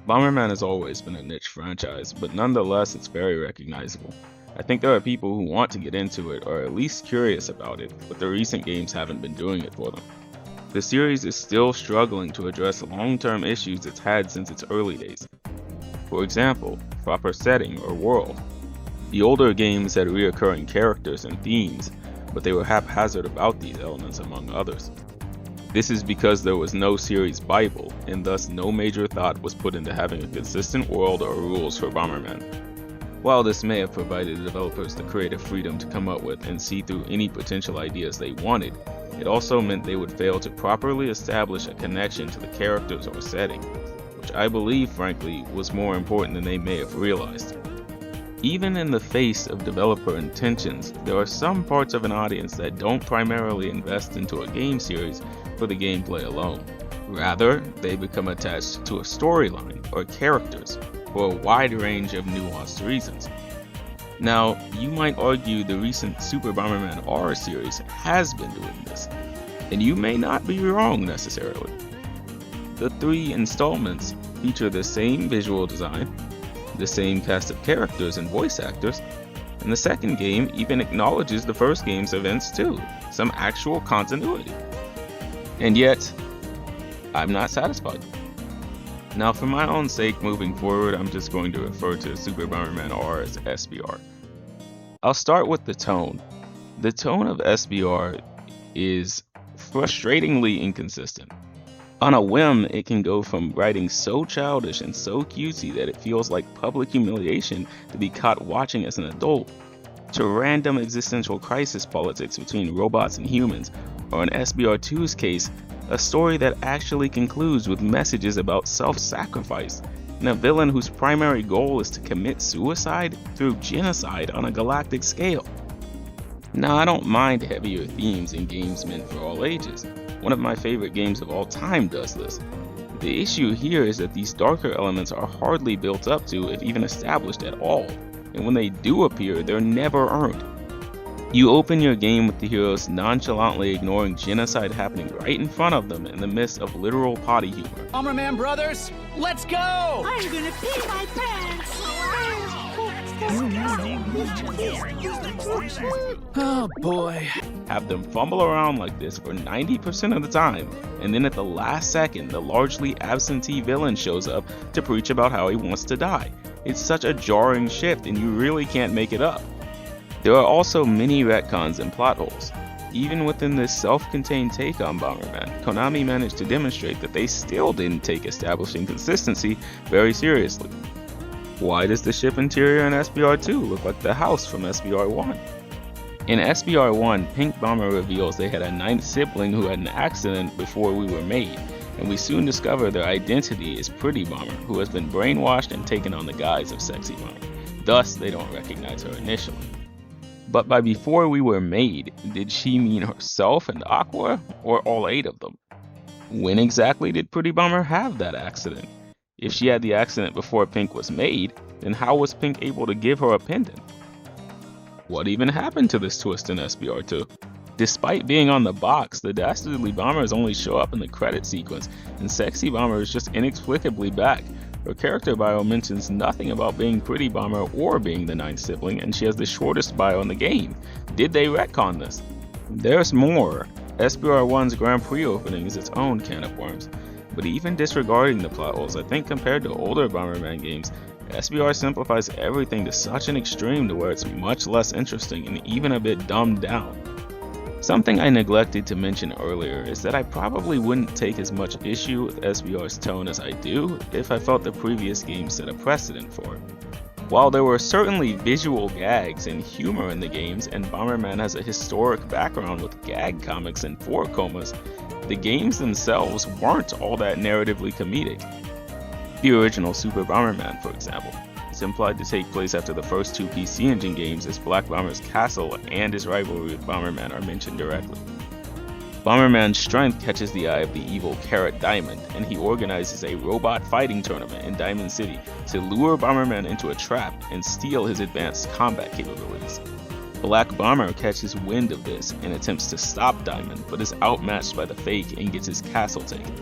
Bomberman has always been a niche franchise, but nonetheless it's very recognizable. I think there are people who want to get into it or are at least curious about it, but the recent games haven't been doing it for them. The series is still struggling to address long-term issues it's had since its early days. For example, proper setting or world. The older games had reoccurring characters and themes, but they were haphazard about these elements among others. This is because there was no series Bible, and thus no major thought was put into having a consistent world or rules for Bomberman. While this may have provided the developers the creative freedom to come up with and see through any potential ideas they wanted, it also meant they would fail to properly establish a connection to the characters or setting, which I believe, frankly, was more important than they may have realized. Even in the face of developer intentions, there are some parts of an audience that don't primarily invest into a game series for the gameplay alone. Rather, they become attached to a storyline or characters for a wide range of nuanced reasons. Now, you might argue the recent Super Bomberman R series has been doing this, and you may not be wrong necessarily. The 3 installments feature the same visual design, the same cast of characters and voice actors, and the second game even acknowledges the first game's events too, some actual continuity. And yet, I'm not satisfied. Now for my own sake moving forward, I'm just going to refer to Super Bomberman R as SBR. I'll start with the tone. The tone of SBR is frustratingly inconsistent. On a whim, it can go from writing so childish and so cutesy that it feels like public humiliation to be caught watching as an adult, to random existential crisis politics between robots and humans, or in SBR2's case, a story that actually concludes with messages about self-sacrifice, and a villain whose primary goal is to commit suicide through genocide on a galactic scale. Now, I don't mind heavier themes in games meant for all ages. One of my favorite games of all time does this. The issue here is that these darker elements are hardly built up to, if even established at all, and when they do appear, they're never earned. You open your game with the heroes nonchalantly ignoring genocide happening right in front of them in the midst of literal potty humor. Bomberman brothers, let's go! I'm gonna pee my pants! Oh boy. Have them fumble around like this for 90% of the time, and then at the last second, the largely absentee villain shows up to preach about how he wants to die. It's such a jarring shift, and you really can't make it up. There are also many retcons and plot holes. Even within this self-contained take on Bomberman, Konami managed to demonstrate that they still didn't take establishing consistency very seriously. Why does the ship interior in SBR2 look like the house from SBR1? In SBR1, Pink Bomber reveals they had a 9th sibling who had an accident before we were made, and we soon discover their identity is Pretty Bomber, who has been brainwashed and taken on the guise of Sexy Bomber. Thus, they don't recognize her initially. But by before we were made, did she mean herself and Aqua, or all 8 of them? When exactly did Pretty Bomber have that accident? If she had the accident before Pink was made, then how was Pink able to give her a pendant? What even happened to this twist in SBR2? Despite being on the box, the Dastardly Bombers only show up in the credit sequence, and Sexy Bomber is just inexplicably back. Her character bio mentions nothing about being Pretty Bomber or being the 9th sibling, and she has the shortest bio in the game. Did they retcon this? There's more. SBR1's Grand Prix opening is its own can of worms. But even disregarding the plot holes, I think compared to older Bomberman games, SBR simplifies everything to such an extreme to where it's much less interesting and even a bit dumbed down. Something I neglected to mention earlier is that I probably wouldn't take as much issue with SBR's tone as I do if I felt the previous game set a precedent for it. While there were certainly visual gags and humor in the games, and Bomberman has a historic background with gag comics and 4 comas, the games themselves weren't all that narratively comedic. The original Super Bomberman, for example, is implied to take place after the first 2 PC Engine games, as Black Bomber's castle and his rivalry with Bomberman are mentioned directly. Bomberman's strength catches the eye of the evil Carrot Diamond, and he organizes a robot fighting tournament in Diamond City to lure Bomberman into a trap and steal his advanced combat capabilities. Black Bomber catches wind of this and attempts to stop Diamond, but is outmatched by the fake and gets his castle taken.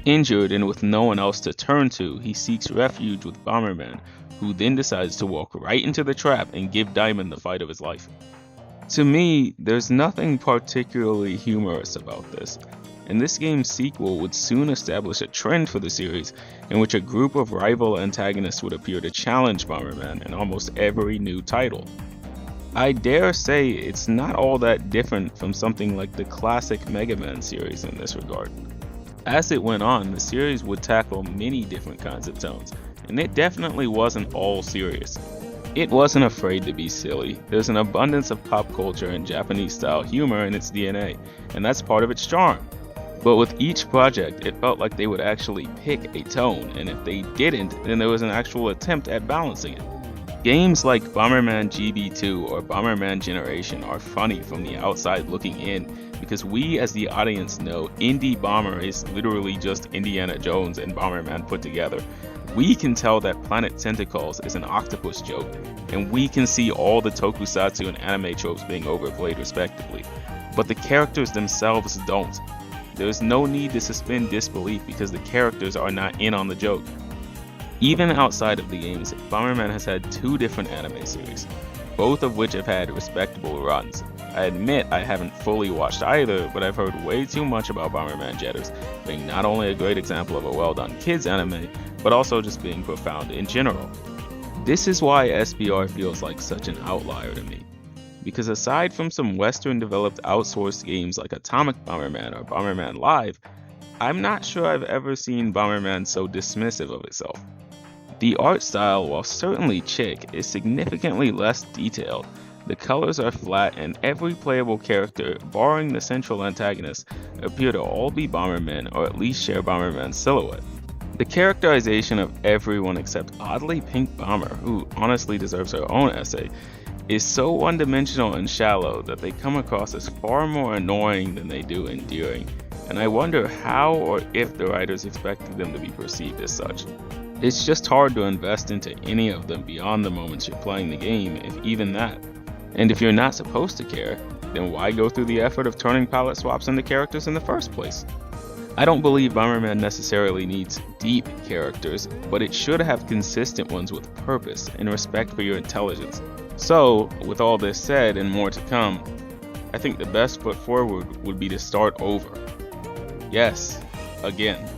Injured and with no one else to turn to, he seeks refuge with Bomberman, who then decides to walk right into the trap and give Diamond the fight of his life. To me, there's nothing particularly humorous about this, and this game's sequel would soon establish a trend for the series in which a group of rival antagonists would appear to challenge Bomberman in almost every new title. I dare say it's not all that different from something like the classic Mega Man series in this regard. As it went on, the series would tackle many different kinds of tones, and it definitely wasn't all serious. It wasn't afraid to be silly. There's an abundance of pop culture and Japanese-style humor in its DNA, and that's part of its charm. But with each project, it felt like they would actually pick a tone, and if they didn't, then there was an actual attempt at balancing it. Games like Bomberman GB2 or Bomberman Generation are funny from the outside looking in, because we as the audience know Indie Bomber is literally just Indiana Jones and Bomberman put together. We can tell that Planet Tentacles is an octopus joke, and we can see all the tokusatsu and anime tropes being overplayed respectively. But the characters themselves don't. There's no need to suspend disbelief because the characters are not in on the joke. Even outside of the games, Bomberman has had 2 different anime series, both of which have had respectable runs. I admit I haven't fully watched either, but I've heard way too much about Bomberman Jetters being not only a great example of a well-done kids anime, but also just being profound in general. This is why SBR feels like such an outlier to me, because aside from some Western-developed outsourced games like Atomic Bomberman or Bomberman Live, I'm not sure I've ever seen Bomberman so dismissive of itself. The art style, while certainly chic, is significantly less detailed. The colors are flat and every playable character, barring the central antagonist, appear to all be Bomberman or at least share Bomberman's silhouette. The characterization of everyone except oddly Pink Bomber, who honestly deserves her own essay, is so one-dimensional and shallow that they come across as far more annoying than they do endearing, and I wonder how or if the writers expected them to be perceived as such. It's just hard to invest into any of them beyond the moments you're playing the game, if even that. And if you're not supposed to care, then why go through the effort of turning palette swaps into characters in the first place? I don't believe Bomberman necessarily needs deep characters, but it should have consistent ones with purpose and respect for your intelligence. So, with all this said and more to come, I think the best foot forward would be to start over. Yes, again.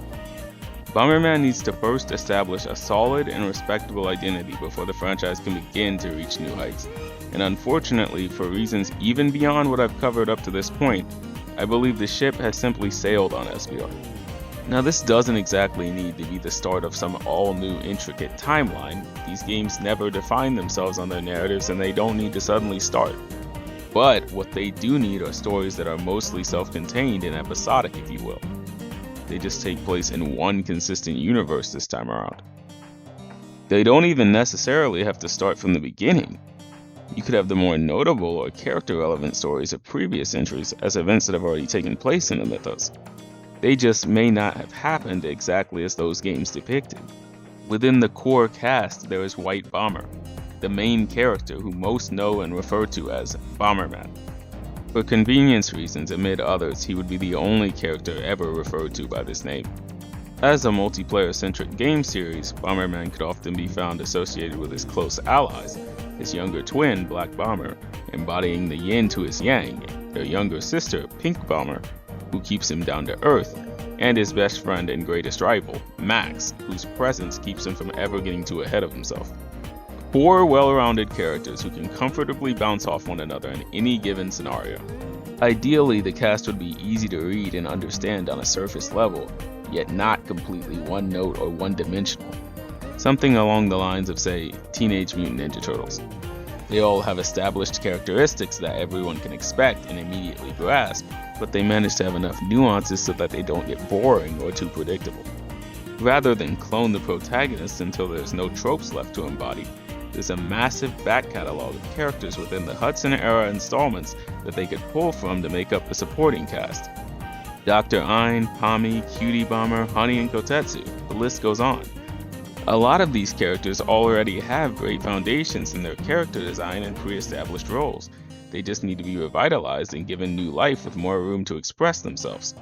Bomberman needs to first establish a solid and respectable identity before the franchise can begin to reach new heights. And unfortunately, for reasons even beyond what I've covered up to this point, I believe the ship has simply sailed on SBR. Now this doesn't exactly need to be the start of some all-new intricate timeline. These games never define themselves on their narratives and they don't need to suddenly start. But what they do need are stories that are mostly self-contained and episodic, if you will. They just take place in one consistent universe this time around. They don't even necessarily have to start from the beginning. You could have the more notable or character-relevant stories of previous entries as events that have already taken place in the mythos. They just may not have happened exactly as those games depicted. Within the core cast, there is White Bomber, the main character who most know and refer to as Bomberman. For convenience reasons, amid others, he would be the only character ever referred to by this name. As a multiplayer-centric game series, Bomberman could often be found associated with his close allies, his younger twin, Black Bomber, embodying the yin to his yang, their younger sister, Pink Bomber, who keeps him down to earth, and his best friend and greatest rival, Max, whose presence keeps him from ever getting too ahead of himself. 4 well-rounded characters who can comfortably bounce off one another in any given scenario. Ideally, the cast would be easy to read and understand on a surface level, yet not completely one-note or one-dimensional. Something along the lines of, say, Teenage Mutant Ninja Turtles. They all have established characteristics that everyone can expect and immediately grasp, but they manage to have enough nuances so that they don't get boring or too predictable. Rather than clone the protagonist until there's no tropes left to embody, there's a massive back catalog of characters within the Hudson-era installments that they could pull from to make up the supporting cast. Dr. Ein, Pami, Cutie Bomber, Honey, and Kotetsu, the list goes on. A lot of these characters already have great foundations in their character design and pre-established roles. They just need to be revitalized and given new life with more room to express themselves.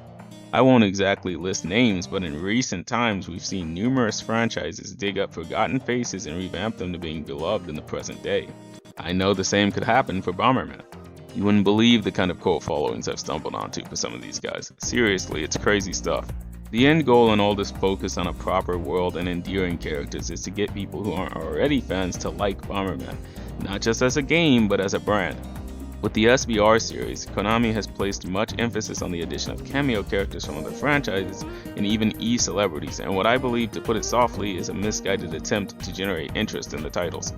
I won't exactly list names, but in recent times we've seen numerous franchises dig up forgotten faces and revamp them to being beloved in the present day. I know the same could happen for Bomberman. You wouldn't believe the kind of cult followings I've stumbled onto for some of these guys. Seriously, it's crazy stuff. The end goal in all this focus on a proper world and endearing characters is to get people who aren't already fans to like Bomberman, not just as a game, but as a brand. With the SBR series, Konami has placed much emphasis on the addition of cameo characters from other franchises and even E-celebrities, and what I believe, to put it softly, is a misguided attempt to generate interest in the titles.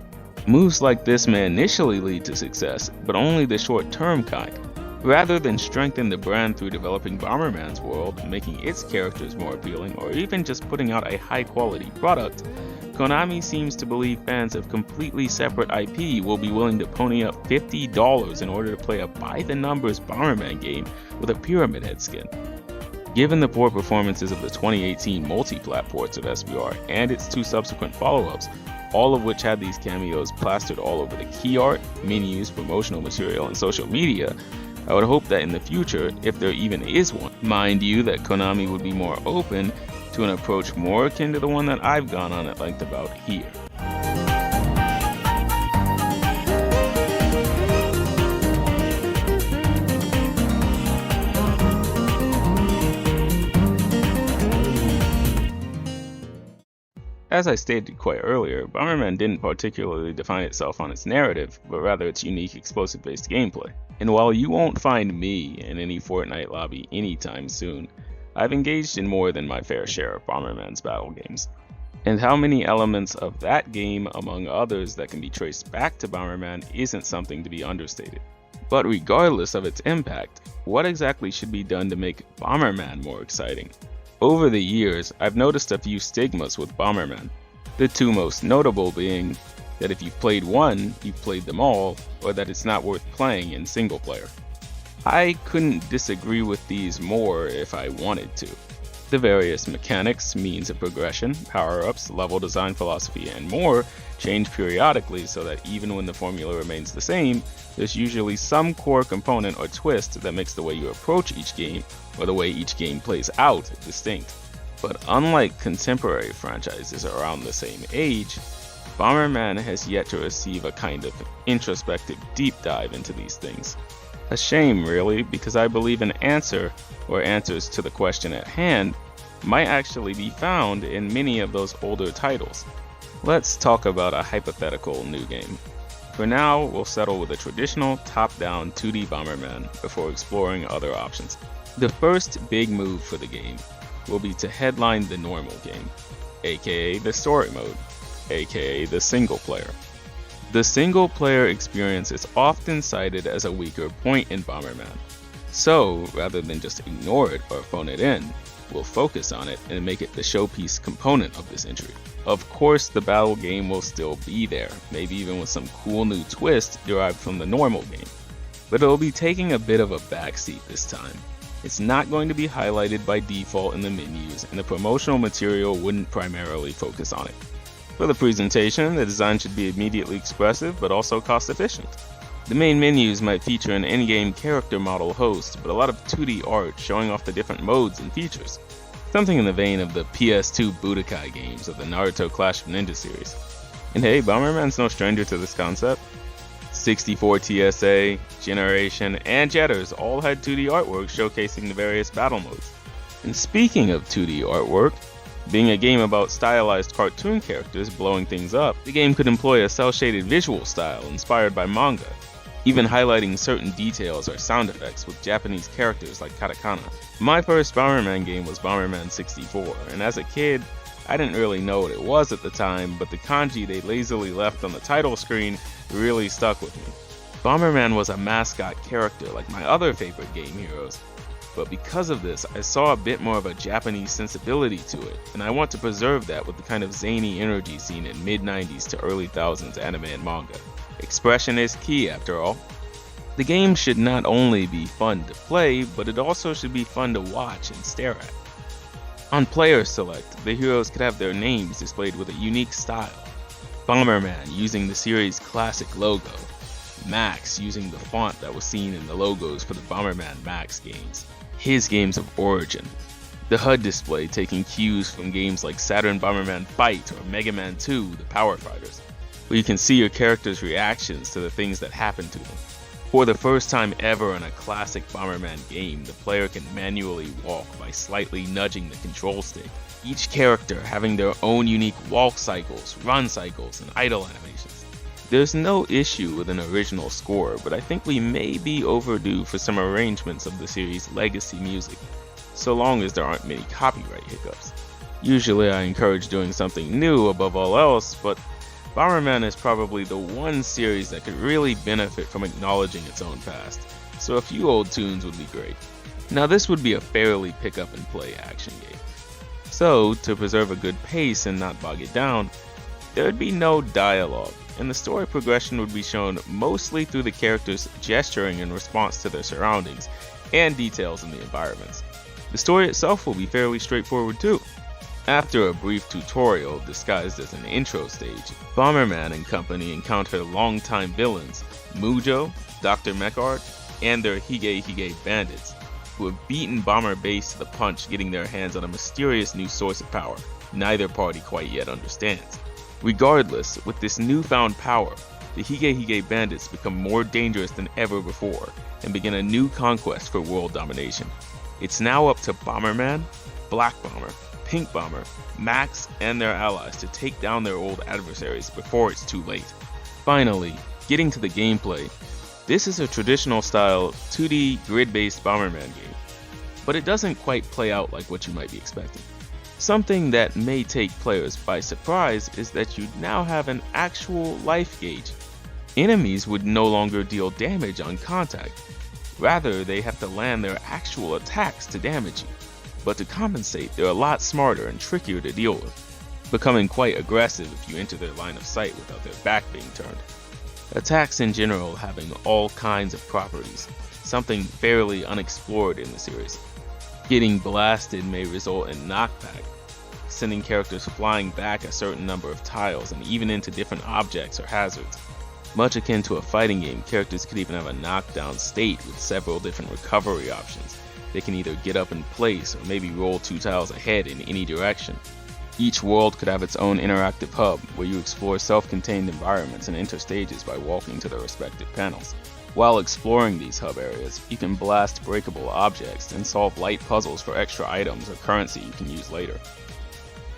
Moves like this may initially lead to success, but only the short-term kind. Rather than strengthen the brand through developing Bomberman's world, making its characters more appealing, or even just putting out a high-quality product, Konami seems to believe fans of completely separate IP will be willing to pony up $50 in order to play a by-the-numbers Bomberman game with a Pyramid Head skin. Given the poor performances of the 2018 multi-plat ports of SBR and its two subsequent follow-ups, all of which had these cameos plastered all over the key art, menus, promotional material, and social media, I would hope that in the future, if there even is one, mind you, that Konami would be more open to an approach more akin to the one that I've gone on at length about here. As I stated quite earlier, Bomberman didn't particularly define itself on its narrative, but rather its unique explosive-based gameplay. And while you won't find me in any Fortnite lobby anytime soon, I've engaged in more than my fair share of Bomberman's battle games. And how many elements of that game, among others, that can be traced back to Bomberman isn't something to be understated. But regardless of its impact, what exactly should be done to make Bomberman more exciting? Over the years, I've noticed a few stigmas with Bomberman, the two most notable being that if you've played one, you've played them all, or that it's not worth playing in single player. I couldn't disagree with these more if I wanted to. The various mechanics, means of progression, power-ups, level design philosophy, and more change periodically so that even when the formula remains the same, there's usually some core component or twist that makes the way you approach each game, or the way each game plays out, distinct. But unlike contemporary franchises around the same age, Bomberman has yet to receive a kind of introspective deep dive into these things. A shame, really, because I believe an answer, or answers to the question at hand, might actually be found in many of those older titles. Let's talk about a hypothetical new game. For now, we'll settle with a traditional top-down 2D Bomberman before exploring other options. The first big move for the game will be to headline the normal game, aka the story mode, aka the single player. The single player experience is often cited as a weaker point in Bomberman. So, rather than just ignore it or phone it in, we'll focus on it and make it the showpiece component of this entry. Of course, the battle game will still be there, maybe even with some cool new twist derived from the normal game. But it'll be taking a bit of a backseat this time. It's not going to be highlighted by default in the menus, and the promotional material wouldn't primarily focus on it. For the presentation, the design should be immediately expressive, but also cost efficient. The main menus might feature an in-game character model host, but a lot of 2D art showing off the different modes and features. Something in the vein of the PS2 Budokai games of the Naruto Clash of Ninja series. And hey, Bomberman's no stranger to this concept. 64 TSA, Generation, and Jetters all had 2D artwork showcasing the various battle modes. And speaking of 2D artwork, being a game about stylized cartoon characters blowing things up, the game could employ a cel-shaded visual style inspired by manga, even highlighting certain details or sound effects with Japanese characters like katakana. My first Bomberman game was Bomberman 64, and as a kid, I didn't really know what it was at the time, but the kanji they lazily left on the title screen really stuck with me. Bomberman was a mascot character like my other favorite game heroes, but because of this, I saw a bit more of a Japanese sensibility to it, and I want to preserve that with the kind of zany energy seen in mid-90s to early 2000s anime and manga. Expression is key, after all. The game should not only be fun to play, but it also should be fun to watch and stare at. On Player Select, the heroes could have their names displayed with a unique style. Bomberman using the series' classic logo, Max using the font that was seen in the logos for the Bomberman Max games, his games of origin. The HUD display taking cues from games like Saturn Bomberman Fight or Mega Man 2, The Power Fighters, where you can see your character's reactions to the things that happen to them. For the first time ever in a classic Bomberman game, the player can manually walk by slightly nudging the control stick, each character having their own unique walk cycles, run cycles, and idle animations. There's no issue with an original score, but I think we may be overdue for some arrangements of the series' legacy music, so long as there aren't many copyright hiccups. Usually I encourage doing something new above all else, but Bomberman is probably the one series that could really benefit from acknowledging its own past, so a few old tunes would be great. Now this would be a fairly pick up and play action game. So, to preserve a good pace and not bog it down, there would be no dialogue, and the story progression would be shown mostly through the characters gesturing in response to their surroundings and details in the environments. The story itself will be fairly straightforward too. After a brief tutorial disguised as an intro stage, Bomberman and company encounter longtime villains Mujo, Dr. Mechard, and their Hige Hige bandits, who have beaten Bomber Base to the punch, getting their hands on a mysterious new source of power neither party quite yet understands. Regardless, with this newfound power, the Hige Hige bandits become more dangerous than ever before and begin a new conquest for world domination. It's now up to Bomberman, Black Bomber, Pink Bomber, Max, and their allies to take down their old adversaries before it's too late. Finally, getting to the gameplay, this is a traditional style 2D grid-based Bomberman game, but it doesn't quite play out like what you might be expecting. Something that may take players by surprise is that you now have an actual life gauge. Enemies would no longer deal damage on contact. Rather, they have to land their actual attacks to damage you. But to compensate, they're a lot smarter and trickier to deal with, becoming quite aggressive if you enter their line of sight without their back being turned. Attacks in general having all kinds of properties, something fairly unexplored in the series. Getting blasted may result in knockback, sending characters flying back a certain number of tiles and even into different objects or hazards. Much akin to a fighting game, characters could even have a knockdown state with several different recovery options. They can either get up in place or maybe roll 2 tiles ahead in any direction. Each world could have its own interactive hub where you explore self-contained environments and enter stages by walking to their respective panels. While exploring these hub areas, you can blast breakable objects and solve light puzzles for extra items or currency you can use later.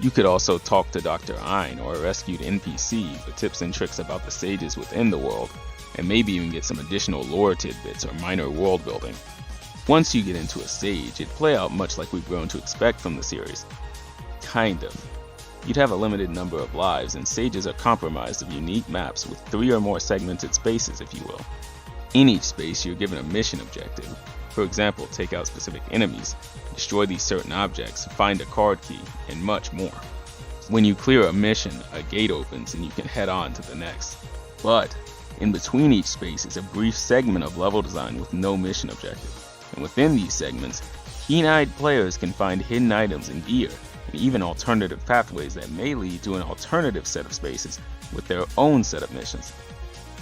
You could also talk to Dr. Ein or a rescued NPC for tips and tricks about the stages within the world, and maybe even get some additional lore tidbits or minor world building. Once you get into a stage, it'd play out much like we've grown to expect from the series. Kind of. You'd have a limited number of lives, and stages are comprised of unique maps with 3 or more segmented spaces, if you will. In each space, you're given a mission objective. For example, take out specific enemies, destroy these certain objects, find a card key, and much more. When you clear a mission, a gate opens and you can head on to the next. But in between each space is a brief segment of level design with no mission objective. And within these segments, keen-eyed players can find hidden items and gear, and even alternative pathways that may lead to an alternative set of spaces with their own set of missions.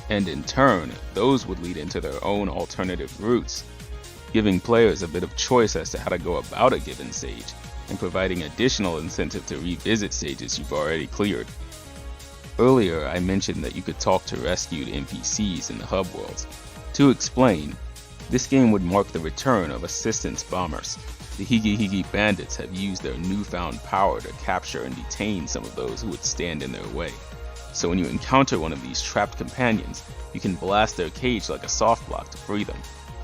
And in turn, those would lead into their own alternative routes, giving players a bit of choice as to how to go about a given stage, and providing additional incentive to revisit stages you've already cleared. Earlier, I mentioned that you could talk to rescued NPCs in the hub worlds. To explain, this game would mark the return of assistance bombers. The Hige Hige bandits have used their newfound power to capture and detain some of those who would stand in their way. So when you encounter one of these trapped companions, you can blast their cage like a soft block to free them.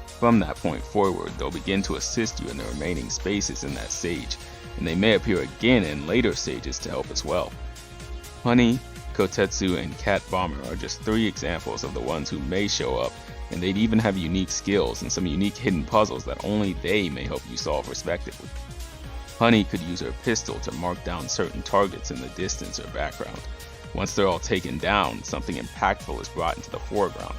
From that point forward, they'll begin to assist you in the remaining spaces in that stage, and they may appear again in later stages to help as well. Honey, Kotetsu, and Cat Bomber are just 3 examples of the ones who may show up, and they'd even have unique skills and some unique hidden puzzles that only they may help you solve respectively. Honey could use her pistol to mark down certain targets in the distance or background. Once they're all taken down, something impactful is brought into the foreground.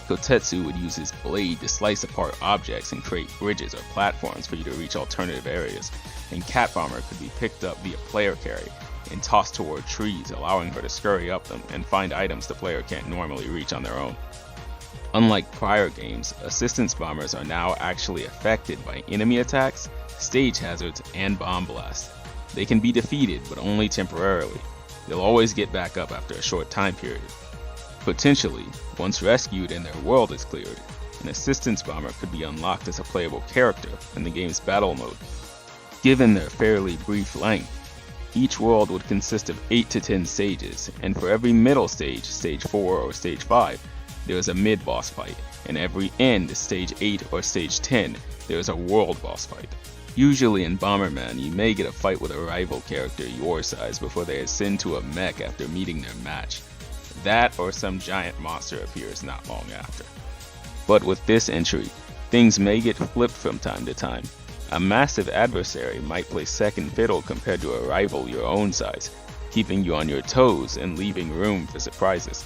Kotetsu would use his blade to slice apart objects and create bridges or platforms for you to reach alternative areas, and Cat Bomber could be picked up via player carry and tossed toward trees, allowing her to scurry up them and find items the player can't normally reach on their own. Unlike prior games, assistance bombers are now actually affected by enemy attacks, stage hazards, and bomb blasts. They can be defeated, but only temporarily. They'll always get back up after a short time period. Potentially, once rescued and their world is cleared, an assistance bomber could be unlocked as a playable character in the game's battle mode. Given their fairly brief length, each world would consist of 8 to 10 stages, and for every middle stage, stage 4 or stage 5, there is a mid-boss fight, and every end, stage 8 or stage 10, there is a world boss fight. Usually in Bomberman, you may get a fight with a rival character your size before they ascend to a mech after meeting their match. That or some giant monster appears not long after. But with this entry, things may get flipped from time to time. A massive adversary might play second fiddle compared to a rival your own size, keeping you on your toes and leaving room for surprises.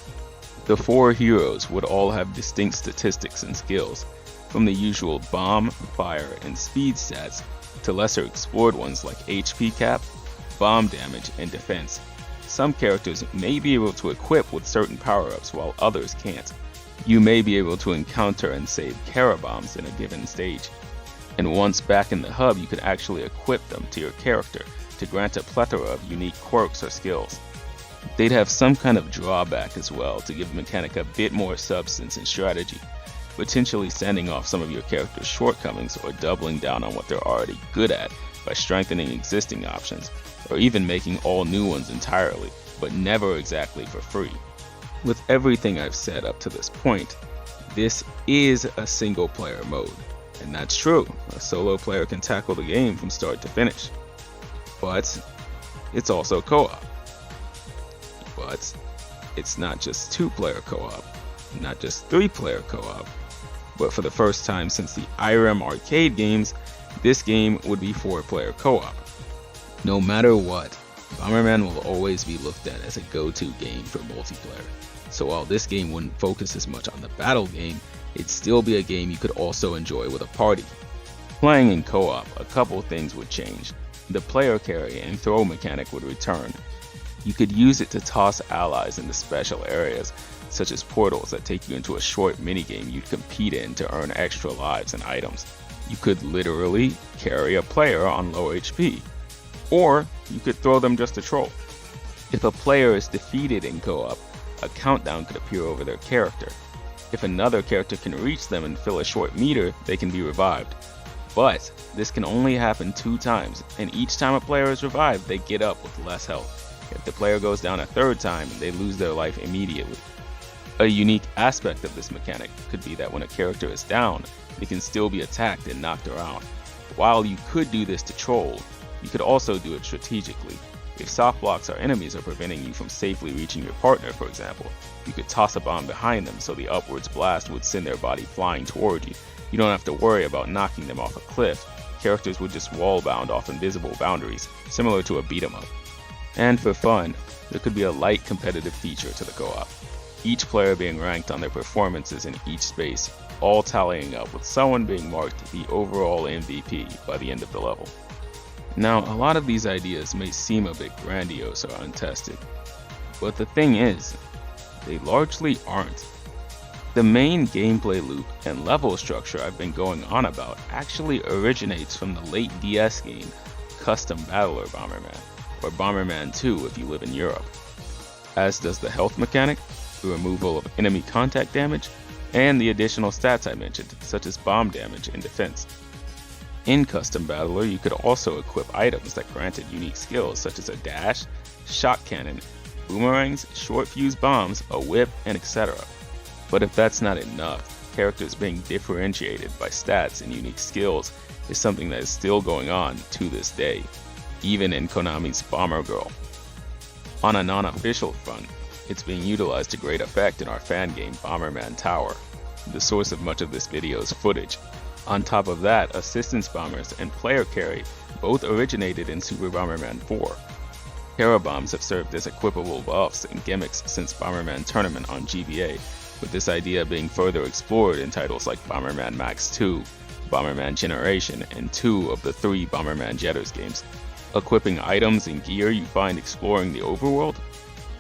The 4 heroes would all have distinct statistics and skills, from the usual bomb, fire, and speed stats to lesser explored ones like HP cap, bomb damage, and defense. Some characters may be able to equip with certain power-ups while others can't. You may be able to encounter and save Kara-bombs in a given stage. And once back in the hub, you can actually equip them to your character to grant a plethora of unique quirks or skills. They'd have some kind of drawback as well to give the mechanic a bit more substance and strategy, potentially sending off some of your character's shortcomings or doubling down on what they're already good at by strengthening existing options, or even making all new ones entirely, but never exactly for free. With everything I've said up to this point, this is a single player mode, and that's true. A solo player can tackle the game from start to finish. But it's also co-op. But it's not just 2-player co-op, not just 3-player co-op, but for the first time since the IREM arcade games, this game would be 4-player co-op. No matter what, Bomberman will always be looked at as a go-to game for multiplayer. So while this game wouldn't focus as much on the battle game, it'd still be a game you could also enjoy with a party. Playing in co-op, a couple things would change. The player carry and throw mechanic would return. You could use it to toss allies into special areas, such as portals that take you into a short minigame you'd compete in to earn extra lives and items. You could literally carry a player on low HP, or you could throw them just to troll. If a player is defeated in co-op, a countdown could appear over their character. If another character can reach them and fill a short meter, they can be revived. But this can only happen 2 times, and each time a player is revived, they get up with less health. If the player goes down a 3rd time, they lose their life immediately. A unique aspect of this mechanic could be that when a character is down, they can still be attacked and knocked around. While you could do this to troll, you could also do it strategically. If soft blocks or enemies are preventing you from safely reaching your partner, for example, you could toss a bomb behind them so the upwards blast would send their body flying toward you. You don't have to worry about knocking them off a cliff. Characters would just wall bound off invisible boundaries, similar to a beat 'em up. And for fun, there could be a light competitive feature to the co-op. Each player being ranked on their performances in each space, all tallying up with someone being marked the overall MVP by the end of the level. Now, a lot of these ideas may seem a bit grandiose or untested, but the thing is, they largely aren't. The main gameplay loop and level structure I've been going on about actually originates from the late DS game Custom Battler Bomberman, or Bomberman 2 if you live in Europe, as does the health mechanic, the removal of enemy contact damage, and the additional stats I mentioned, such as bomb damage and defense. In Custom Battler, you could also equip items that granted unique skills such as a dash, shot cannon, boomerangs, short fuse bombs, a whip, and etc. But if that's not enough, characters being differentiated by stats and unique skills is something that is still going on to this day, even in Konami's Bombergirl. On a non-official front, it's being utilized to great effect in our fan game Bomberman Tower, the source of much of this video's footage. On top of that, assistance bombers and player carry both originated in Super Bomberman 4. Kara bombs have served as equipable buffs and gimmicks since Bomberman Tournament on GBA, with this idea being further explored in titles like Bomberman Max 2, Bomberman Generation, and 2 of the 3 Bomberman Jetters games. Equipping items and gear you find exploring the overworld?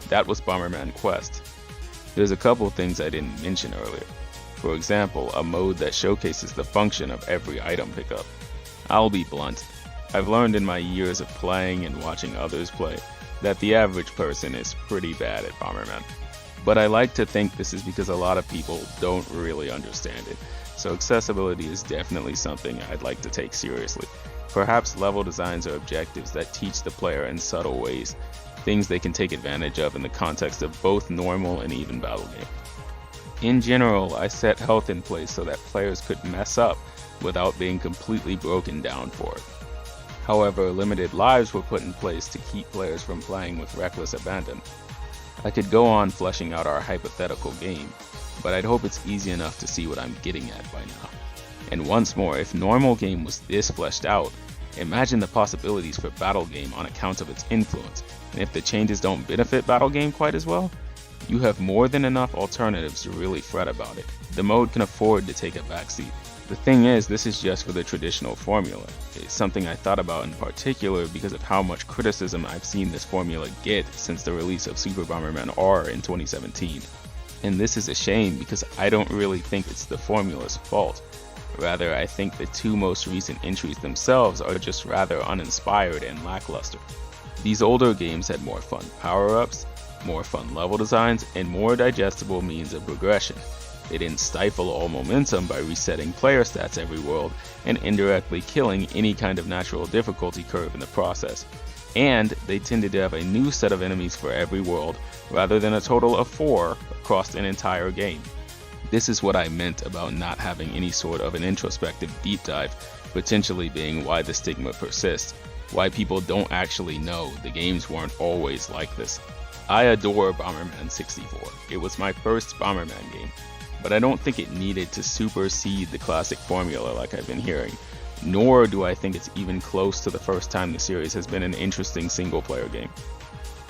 That was Bomberman Quest. There's a couple things I didn't mention earlier. For example, a mode that showcases the function of every item pickup. I'll be blunt. I've learned in my years of playing and watching others play that the average person is pretty bad at Bomberman. But I like to think this is because a lot of people don't really understand it, so accessibility is definitely something I'd like to take seriously. Perhaps level designs or objectives that teach the player in subtle ways, things they can take advantage of in the context of both normal and even battle game. In general, I set health in place so that players could mess up without being completely broken down for it. However, limited lives were put in place to keep players from playing with reckless abandon. I could go on fleshing out our hypothetical game, but I'd hope it's easy enough to see what I'm getting at by now. And once more, if normal game was this fleshed out, imagine the possibilities for battle game on account of its influence, and if the changes don't benefit battle game quite as well, you have more than enough alternatives to really fret about it. The mode can afford to take a backseat. The thing is, this is just for the traditional formula. It's something I thought about in particular because of how much criticism I've seen this formula get since the release of Super Bomberman R in 2017. And this is a shame because I don't really think it's the formula's fault. Rather, I think the two most recent entries themselves are just rather uninspired and lackluster. These older games had more fun power-ups, more fun level designs, and more digestible means of progression. They didn't stifle all momentum by resetting player stats every world and indirectly killing any kind of natural difficulty curve in the process. And they tended to have a new set of enemies for every world rather than a total of 4 across an entire game. This is what I meant about not having any sort of an introspective deep dive, potentially being why the stigma persists, why people don't actually know the games weren't always like this. I adore Bomberman 64. It was my first Bomberman game, but I don't think it needed to supersede the classic formula like I've been hearing, nor do I think it's even close to the first time the series has been an interesting single-player game.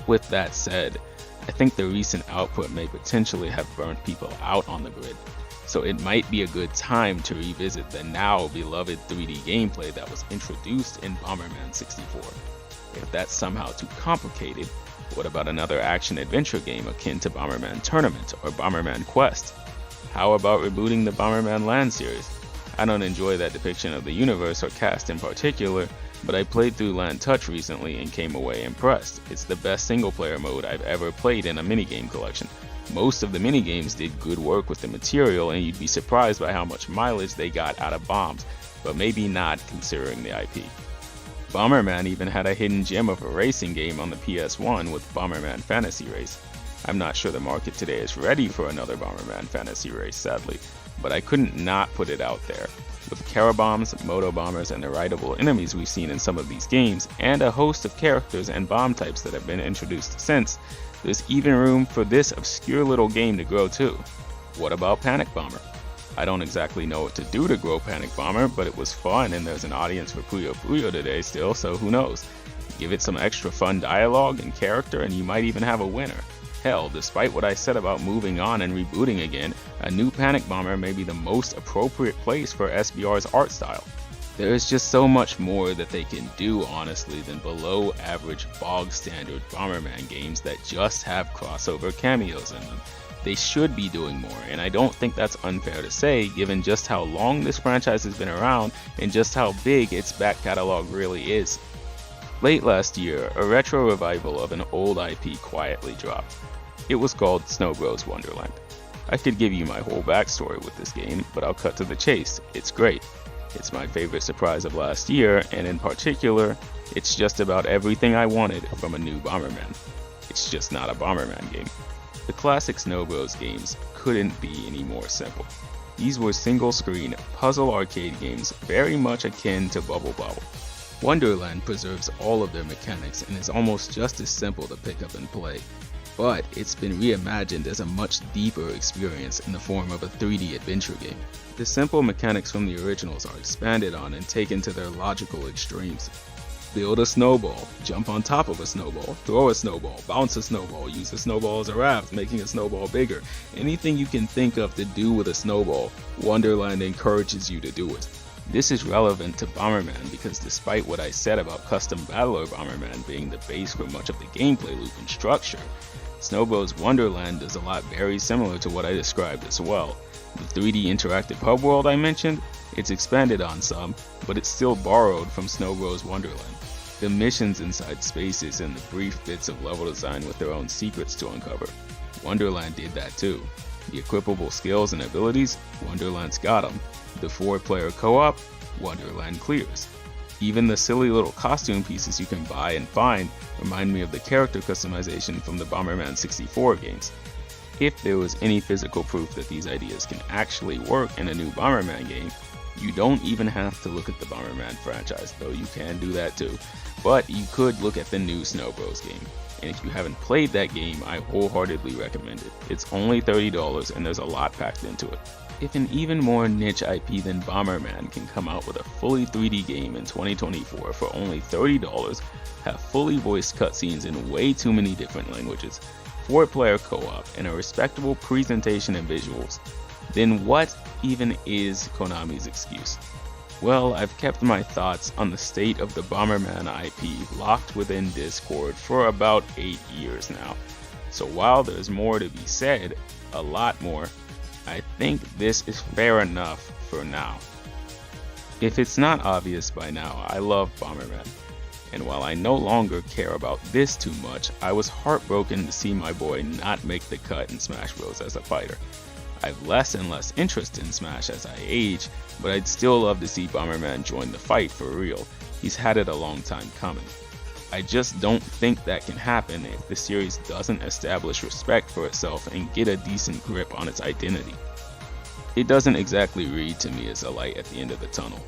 With that said, I think the recent output may potentially have burnt people out on the grid, so it might be a good time to revisit the now beloved 3D gameplay that was introduced in Bomberman 64. If that's somehow too complicated, what about another action-adventure game akin to Bomberman Tournament or Bomberman Quest? How about rebooting the Bomberman Land series? I don't enjoy that depiction of the universe or cast in particular, but I played through Land Touch recently and came away impressed. It's the best single-player mode I've ever played in a minigame collection. Most of the minigames did good work with the material, and you'd be surprised by how much mileage they got out of bombs, but maybe not considering the IP. Bomberman even had a hidden gem of a racing game on the PS1 with Bomberman Fantasy Race. I'm not sure the market today is ready for another Bomberman Fantasy Race, sadly, but I couldn't not put it out there. With Carabombs, Moto Bombers, and the rideable enemies we've seen in some of these games, and a host of characters and bomb types that have been introduced since, there's even room for this obscure little game to grow too. What about Panic Bomber? I don't exactly know what to do to grow Panic Bomber, but it was fun and there's an audience for Puyo Puyo today still, so who knows. Give it some extra fun dialogue and character and you might even have a winner. Hell, despite what I said about moving on and rebooting again, a new Panic Bomber may be the most appropriate place for SBR's art style. There is just so much more that they can do, honestly, than below average bog standard Bomberman games that just have crossover cameos in them. They should be doing more, and I don't think that's unfair to say given just how long this franchise has been around and just how big its back catalog really is. Late last year, a retro revival of an old IP quietly dropped. It was called Snow Bros. Wonderland. I could give you my whole backstory with this game, but I'll cut to the chase. It's great. It's my favorite surprise of last year, and in particular, it's just about everything I wanted from a new Bomberman. It's just not a Bomberman game. The classic Snow Bros. Games couldn't be any more simple. These were single-screen, puzzle arcade games very much akin to Bubble Bobble. Wonderland preserves all of their mechanics and is almost just as simple to pick up and play, but it's been reimagined as a much deeper experience in the form of a 3D adventure game. The simple mechanics from the originals are expanded on and taken to their logical extremes. Build a snowball, jump on top of a snowball, throw a snowball, bounce a snowball, use a snowball as a raft, making a snowball bigger. Anything you can think of to do with a snowball, Wonderland encourages you to do it. This is relevant to Bomberman because despite what I said about Custom Battler Bomberman being the base for much of the gameplay loop and structure, Snow Bros. Wonderland does a lot very similar to what I described as well. The 3D interactive hub world I mentioned, it's expanded on some, but it's still borrowed from Snow Bros. Wonderland. The missions inside spaces and the brief bits of level design with their own secrets to uncover. Wonderland did that too. The equipable skills and abilities, Wonderland's got them. The 4-player co-op, Wonderland clears. Even the silly little costume pieces you can buy and find remind me of the character customization from the Bomberman 64 games. If there was any physical proof that these ideas can actually work in a new Bomberman game, you don't even have to look at the Bomberman franchise, though you can do that too, but you could look at the new Snow Bros game. And if you haven't played that game, I wholeheartedly recommend it. It's only $30 and there's a lot packed into it. If an even more niche IP than Bomberman can come out with a fully 3D game in 2024 for only $30, have fully voiced cutscenes in way too many different languages, 4-player co-op, and a respectable presentation and visuals, then what even is Konami's excuse? Well, I've kept my thoughts on the state of the Bomberman IP locked within Discord for about 8 years now. So while there's more to be said, a lot more, I think this is fair enough for now. If it's not obvious by now, I love Bomberman. And while I no longer care about this too much, I was heartbroken to see my boy not make the cut in Smash Bros. As a fighter. I've less and less interest in Smash as I age, but I'd still love to see Bomberman join the fight for real. He's had it a long time coming. I just don't think that can happen if the series doesn't establish respect for itself and get a decent grip on its identity. It doesn't exactly read to me as a light at the end of the tunnel.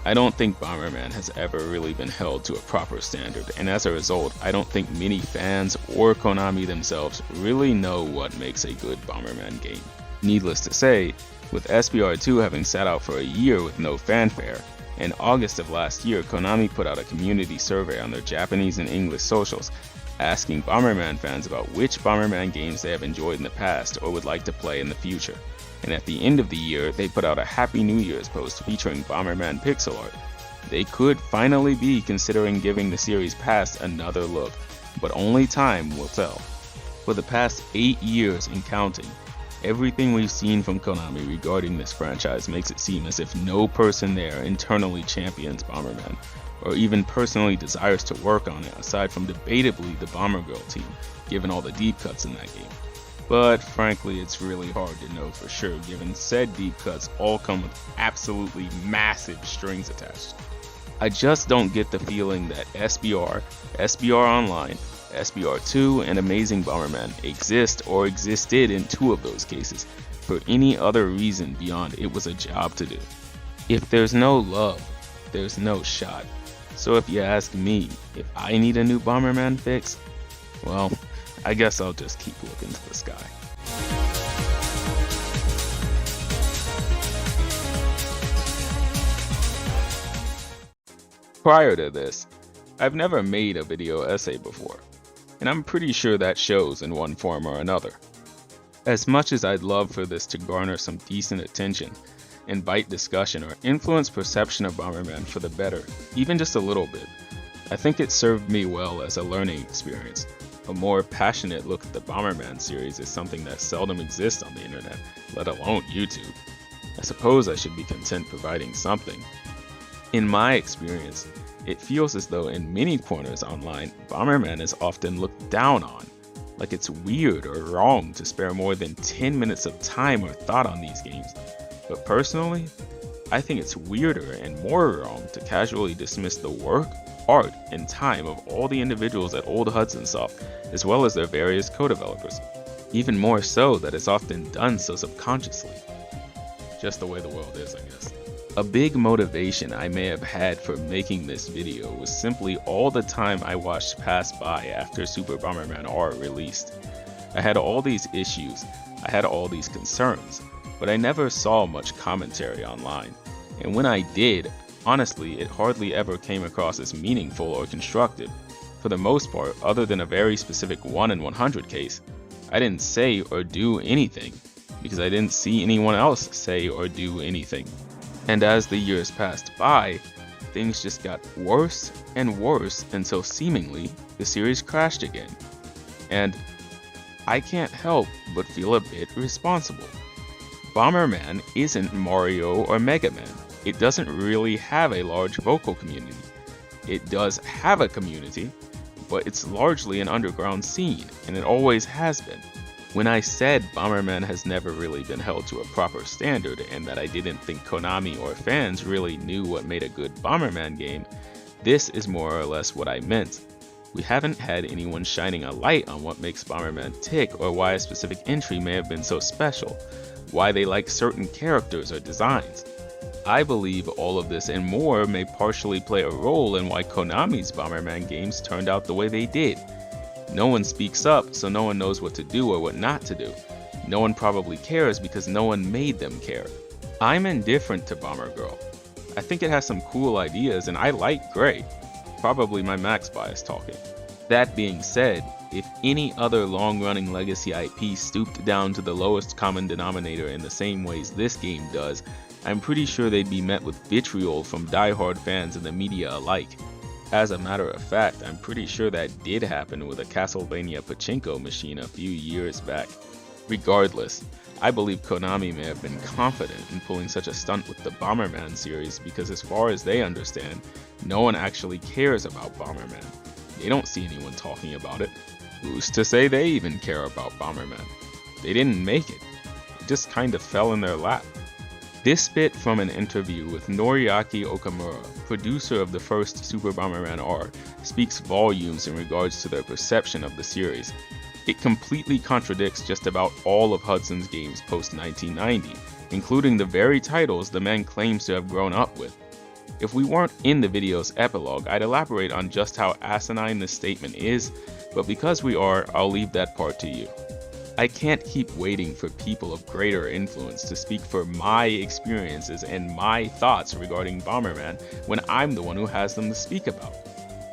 I don't think Bomberman has ever really been held to a proper standard, and as a result, I don't think many fans or Konami themselves really know what makes a good Bomberman game. Needless to say, with SBR2 having sat out for a year with no fanfare, in August of last year, Konami put out a community survey on their Japanese and English socials, asking Bomberman fans about which Bomberman games they have enjoyed in the past or would like to play in the future. And at the end of the year, they put out a Happy New Year's post featuring Bomberman pixel art. They could finally be considering giving the series past another look, but only time will tell. For the past 8 years and counting, everything we've seen from Konami regarding this franchise makes it seem as if no person there internally champions Bomberman, or even personally desires to work on it aside from debatably the Bombergirl team, given all the deep cuts in that game. But frankly, it's really hard to know for sure, given said deep cuts all come with absolutely massive strings attached. I just don't get the feeling that SBR, SBR Online, SBR2, and Amazing Bomberman exist or existed in 2 of those cases for any other reason beyond it was a job to do. If there's no love, there's no shot. So if you ask me if I need a new Bomberman fix, well, I guess I'll just keep looking to the sky. Prior to this, I've never made a video essay before, and I'm pretty sure that shows in one form or another. As much as I'd love for this to garner some decent attention, invite discussion, or influence perception of Bomberman for the better, even just a little bit, I think it served me well as a learning experience. A more passionate look at the Bomberman series is something that seldom exists on the internet, let alone YouTube. I suppose I should be content providing something. In my experience, it feels as though in many corners online, Bomberman is often looked down on, like it's weird or wrong to spare more than 10 minutes of time or thought on these games. But personally, I think it's weirder and more wrong to casually dismiss the work, art, and time of all the individuals at Old Hudson Soft, as well as their various co-developers. Even more so that it's often done so subconsciously. Just the way the world is, I guess. A big motivation I may have had for making this video was simply all the time I watched pass by after Super Bomberman R released. I had all these issues, I had all these concerns, but I never saw much commentary online. And when I did, honestly, it hardly ever came across as meaningful or constructive. For the most part, other than a very specific 1 in 100 case, I didn't say or do anything, because I didn't see anyone else say or do anything. And as the years passed by, things just got worse and worse until seemingly the series crashed again. And I can't help but feel a bit responsible. Bomberman isn't Mario or Mega Man. It doesn't really have a large vocal community. It does have a community, but it's largely an underground scene, and it always has been. When I said Bomberman has never really been held to a proper standard and that I didn't think Konami or fans really knew what made a good Bomberman game, this is more or less what I meant. We haven't had anyone shining a light on what makes Bomberman tick or why a specific entry may have been so special, why they like certain characters or designs. I believe all of this and more may partially play a role in why Konami's Bomberman games turned out the way they did. No one speaks up, so no one knows what to do or what not to do. No one probably cares because no one made them care. I'm indifferent to Bombergirl. I think it has some cool ideas and I like Gray. Probably my max bias talking. That being said, if any other long-running legacy IP stooped down to the lowest common denominator in the same ways this game does, I'm pretty sure they'd be met with vitriol from die-hard fans and the media alike. As a matter of fact, I'm pretty sure that did happen with a Castlevania pachinko machine a few years back. Regardless, I believe Konami may have been confident in pulling such a stunt with the Bomberman series because as far as they understand, no one actually cares about Bomberman. They don't see anyone talking about it. Who's to say they even care about Bomberman? They didn't make it. It just kind of fell in their lap. This bit from an interview with Noriaki Okamura, producer of the first Super Bomberman R, speaks volumes in regards to their perception of the series. It completely contradicts just about all of Hudson's games post-1990, including the very titles the man claims to have grown up with. If we weren't in the video's epilogue, I'd elaborate on just how asinine this statement is, but because we are, I'll leave that part to you. I can't keep waiting for people of greater influence to speak for my experiences and my thoughts regarding Bomberman when I'm the one who has them to speak about.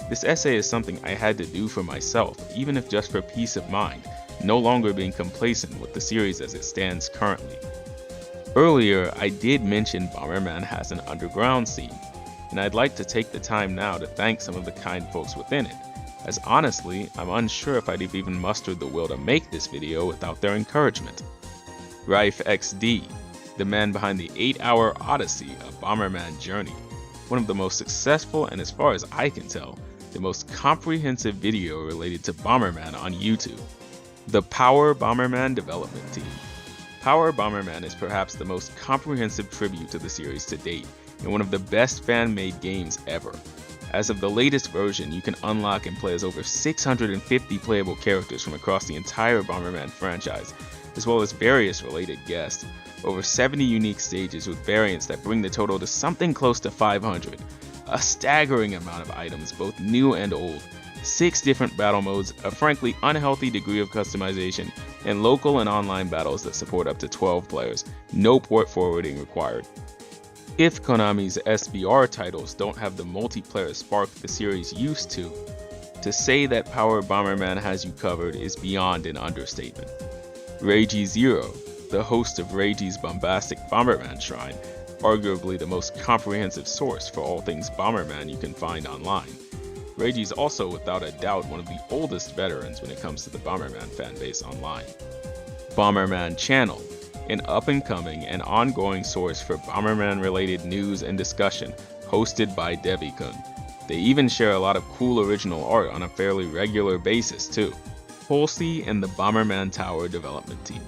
This essay is something I had to do for myself, even if just for peace of mind, no longer being complacent with the series as it stands currently. Earlier, I did mention Bomberman has an underground scene, and I'd like to take the time now to thank some of the kind folks within it, as honestly, I'm unsure if I'd have even mustered the will to make this video without their encouragement. Rife XD, the man behind the 8-hour odyssey of Bomberman Journey, one of the most successful and as far as I can tell, the most comprehensive video related to Bomberman on YouTube. The Power Bomberman Development Team. Power Bomberman is perhaps the most comprehensive tribute to the series to date, and one of the best fan-made games ever. As of the latest version, you can unlock and play as over 650 playable characters from across the entire Bomberman franchise, as well as various related guests, over 70 unique stages with variants that bring the total to something close to 500, a staggering amount of items, both new and old, 6 different battle modes, a frankly unhealthy degree of customization, and local and online battles that support up to 12 players, no port forwarding required. If Konami's SBR titles don't have the multiplayer spark the series used to say that Power Bomberman has you covered is beyond an understatement. Reiji Zero, the host of Reiji's bombastic Bomberman Shrine, arguably the most comprehensive source for all things Bomberman you can find online. Reiji's also without a doubt one of the oldest veterans when it comes to the Bomberman fanbase online. Bomberman Channel, an up-and-coming and ongoing source for Bomberman-related news and discussion, hosted by Devi-kun. They even share a lot of cool original art on a fairly regular basis too. Polsey and the Bomberman Tower development team.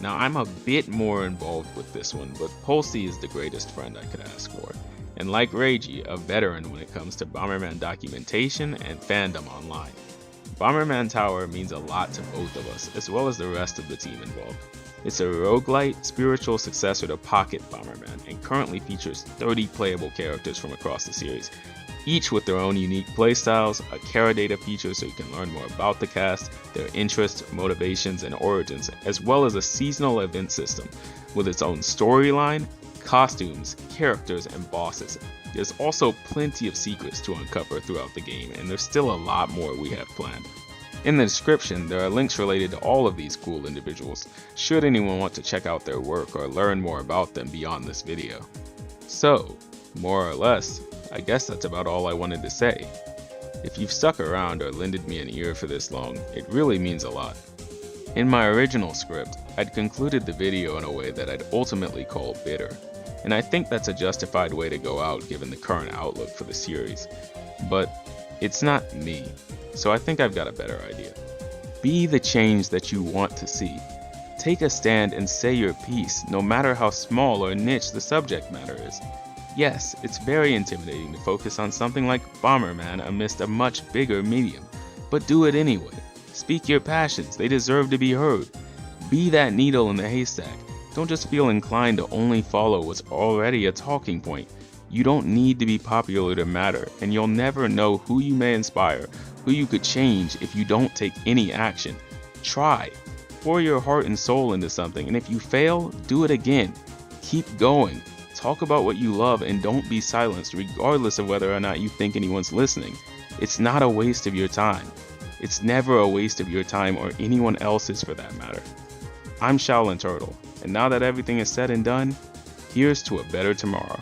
Now I'm a bit more involved with this one, but Polsey is the greatest friend I could ask for, and like Reiji, a veteran when it comes to Bomberman documentation and fandom online. Bomberman Tower means a lot to both of us, as well as the rest of the team involved. It's a roguelite, spiritual successor to Pocket Bomberman, and currently features 30 playable characters from across the series, each with their own unique playstyles, a Caradata feature so you can learn more about the cast, their interests, motivations, and origins, as well as a seasonal event system with its own storyline, costumes, characters, and bosses. There's also plenty of secrets to uncover throughout the game, and there's still a lot more we have planned. In the description, there are links related to all of these cool individuals, should anyone want to check out their work or learn more about them beyond this video. So, more or less, I guess that's about all I wanted to say. If you've stuck around or lended me an ear for this long, it really means a lot. In my original script, I'd concluded the video in a way that I'd ultimately call bitter, and I think that's a justified way to go out given the current outlook for the series. But it's not me, so I think I've got a better idea. Be the change that you want to see. Take a stand and say your piece, no matter how small or niche the subject matter is. Yes, it's very intimidating to focus on something like Bomberman amidst a much bigger medium, but do it anyway. Speak your passions, they deserve to be heard. Be that needle in the haystack. Don't just feel inclined to only follow what's already a talking point. You don't need to be popular to matter, and you'll never know who you may inspire, who you could change if you don't take any action. Try. Pour your heart and soul into something, and if you fail, do it again. Keep going. Talk about what you love and don't be silenced regardless of whether or not you think anyone's listening. It's not a waste of your time. It's never a waste of your time or anyone else's for that matter. I'm ShaolinTurtle, and now that everything is said and done, here's to a better tomorrow.